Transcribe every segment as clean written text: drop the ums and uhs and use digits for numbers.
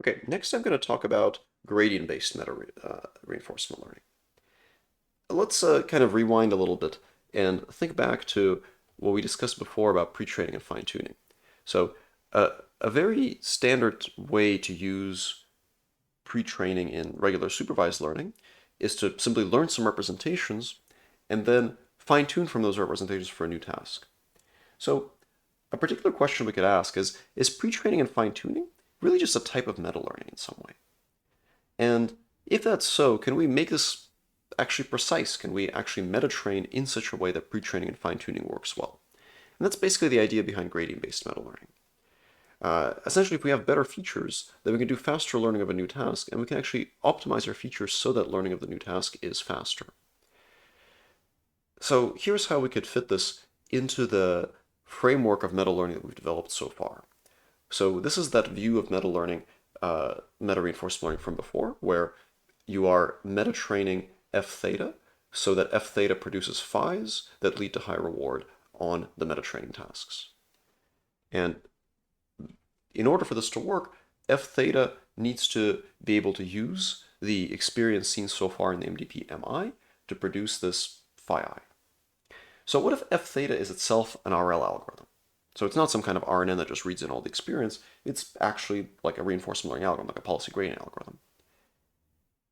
Okay, next I'm going to talk about gradient-based reinforcement learning. Let's kind of rewind a little bit and think back to what we discussed before about pre-training and fine-tuning. So a very standard way to use pre-training in regular supervised learning is to simply learn some representations and then fine-tune from those representations for a new task. So a particular question we could ask is pre-training and fine-tuning really just a type of meta-learning in some way? And if that's so, can we make this actually precise? Can we actually meta-train in such a way that pre-training and fine-tuning works well? And that's basically the idea behind gradient-based meta-learning. Essentially, if we have better features, then we can do faster learning of a new task, and we can actually optimize our features so that learning of the new task is faster. So here's how we could fit this into the framework of meta-learning that we've developed so far. So this is that view of meta-learning, meta-reinforcement learning from before, where you are meta-training f theta so that f theta produces phis that lead to high reward on the meta-training tasks. And in order for this to work, f theta needs to be able to use the experience seen so far in the MDP MI to produce this phi I. So what if f theta is itself an RL algorithm? So it's not some kind of RNN that just reads in all the experience. It's actually like a reinforcement learning algorithm, like a policy gradient algorithm.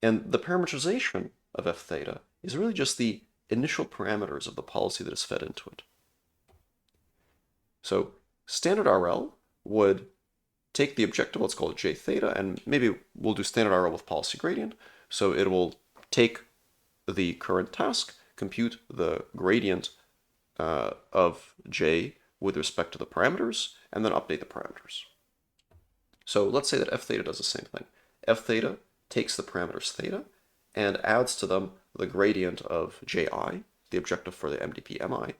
And the parameterization of f theta is really just the initial parameters of the policy that is fed into it. So standard RL would take the objective, let's call it j theta, and maybe we'll do standard RL with policy gradient. So it will take the current task, compute the gradient of j with respect to the parameters, and then update the parameters. So let's say that f theta does the same thing. F theta takes the parameters theta and adds to them the gradient of ji, the objective for the MDP MI,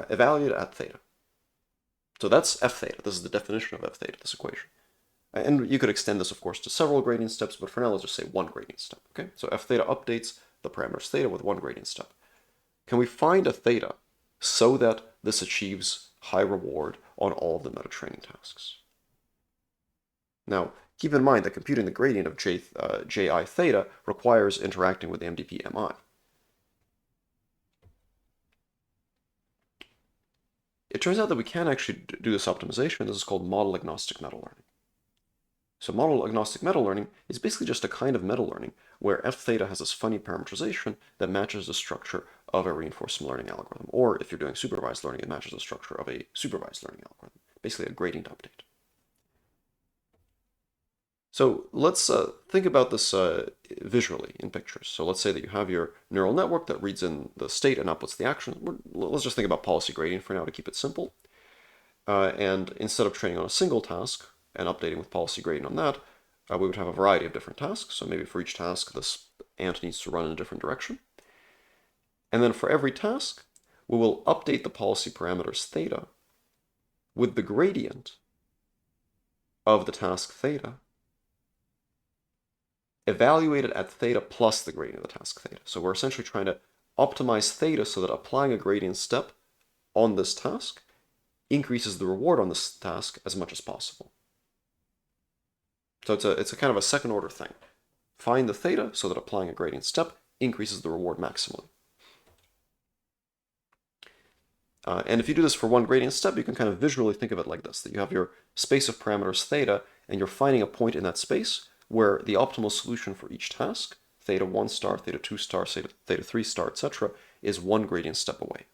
evaluated at theta. So that's f theta. This is the definition of f theta, this equation. And you could extend this, of course, to several gradient steps, but for now, let's just say one gradient step. Okay, so f theta updates the parameters theta with one gradient step. Can we find a theta so that this achieves high reward on all of the meta-training tasks? Now, keep in mind that computing the gradient of ji theta requires interacting with the MDP MI. It turns out that we can actually do this optimization. This is called model-agnostic meta-learning. So model-agnostic meta-learning is basically just a kind of meta-learning where f theta has this funny parameterization that matches the structure of a reinforcement learning algorithm. Or if you're doing supervised learning, it matches the structure of a supervised learning algorithm. Basically a gradient update. So let's think about this visually in pictures. So let's say that you have your neural network that reads in the state and outputs the action. Let's just think about policy gradient for now to keep it simple. And instead of training on a single task and updating with policy gradient on that, we would have a variety of different tasks. So maybe for each task, this ant needs to run in a different direction. And then for every task, we will update the policy parameters theta with the gradient of the task theta evaluated at theta plus the gradient of the task theta. So we're essentially trying to optimize theta so that applying a gradient step on this task increases the reward on this task as much as possible. So it's a kind of a second order thing. Find the theta so that applying a gradient step increases the reward maximally. And if you do this for one gradient step, you can kind of visually think of it like this, that you have your space of parameters theta, and you're finding a point in that space where the optimal solution for each task, theta 1 star, theta 2 star, theta 3 star, etc., is one gradient step away.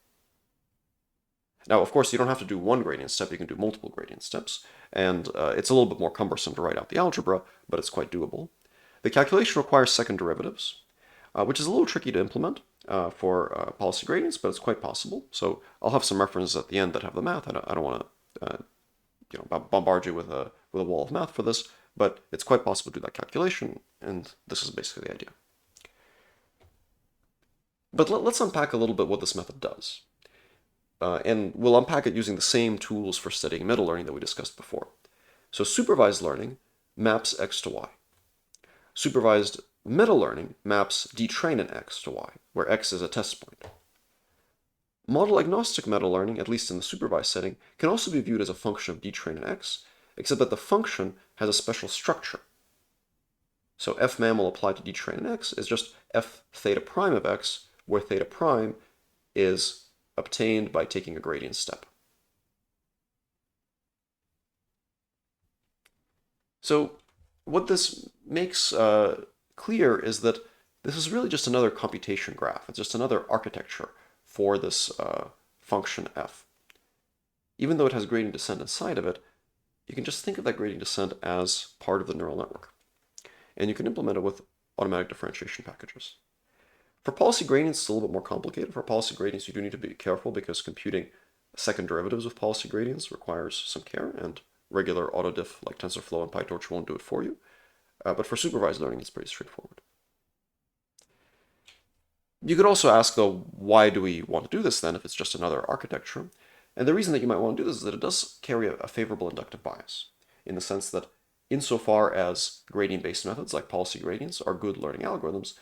Now, of course, you don't have to do one gradient step, you can do multiple gradient steps, and it's a little bit more cumbersome to write out the algebra, but it's quite doable. The calculation requires second derivatives, which is a little tricky to implement for policy gradients, but it's quite possible. So I'll have some references at the end that have the math. I don't want to bombard you with a wall of math for this, but it's quite possible to do that calculation, and this is basically the idea. But let's unpack a little bit what this method does. And we'll unpack it using the same tools for studying meta-learning that we discussed before. So supervised learning maps x to y. Supervised meta-learning maps detrain in x to y, where x is a test point. Model-agnostic meta-learning, at least in the supervised setting, can also be viewed as a function of detrain in x, except that the function has a special structure. So f mammal applied to d train x is just f theta prime of x, where theta prime is obtained by taking a gradient step. So what this makes clear is that this is really just another computation graph. It's just another architecture for this function f. Even though it has gradient descent inside of it, you can just think of that gradient descent as part of the neural network. And you can implement it with automatic differentiation packages. For policy gradients, it's a little bit more complicated. For policy gradients, you do need to be careful because computing second derivatives with policy gradients requires some care, and regular autodiff like TensorFlow and PyTorch won't do it for you. But for supervised learning, it's pretty straightforward. You could also ask, though, why do we want to do this then if it's just another architecture? And the reason that you might want to do this is that it does carry a favorable inductive bias, in the sense that insofar as gradient-based methods like policy gradients are good learning algorithms,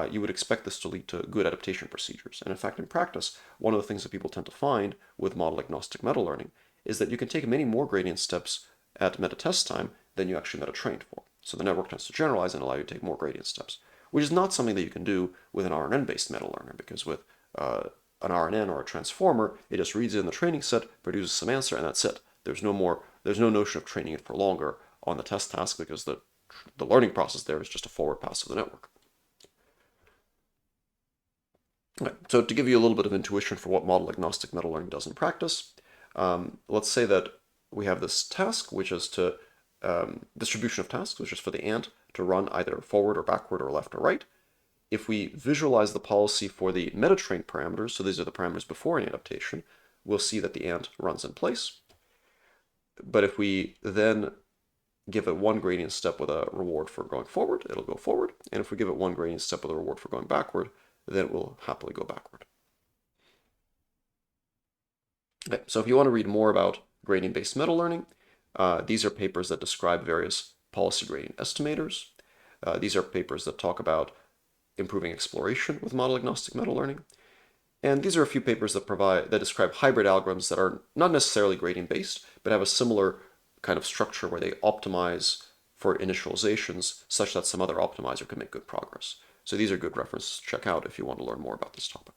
you would expect this to lead to good adaptation procedures. And in fact, in practice, one of the things that people tend to find with model-agnostic meta-learning is that you can take many more gradient steps at meta-test time than you actually meta-trained for. So the network tends to generalize and allow you to take more gradient steps, which is not something that you can do with an RNN-based meta-learner, because with an RNN or a transformer, it just reads it in the training set, produces some answer, and that's it. There's no notion of training it for longer on the test task, because the learning process there is just a forward pass of the network. Okay, so to give you a little bit of intuition for what model-agnostic meta-learning does in practice, let's say that we have this task, which is to distribution of tasks, which is for the ant to run either forward or backward or left or right. If we visualize the policy for the meta-trained parameters, so these are the parameters before any adaptation, we'll see that the ant runs in place. But if we then give it one gradient step with a reward for going forward, it'll go forward. And if we give it one gradient step with a reward for going backward, then it will happily go backward. Okay, so if you want to read more about gradient-based meta-learning, these are papers that describe various policy gradient estimators. These are papers that talk about improving exploration with model-agnostic meta-learning. And these are a few papers that describe hybrid algorithms that are not necessarily gradient-based, but have a similar kind of structure where they optimize for initializations such that some other optimizer can make good progress. So these are good references to check out if you want to learn more about this topic.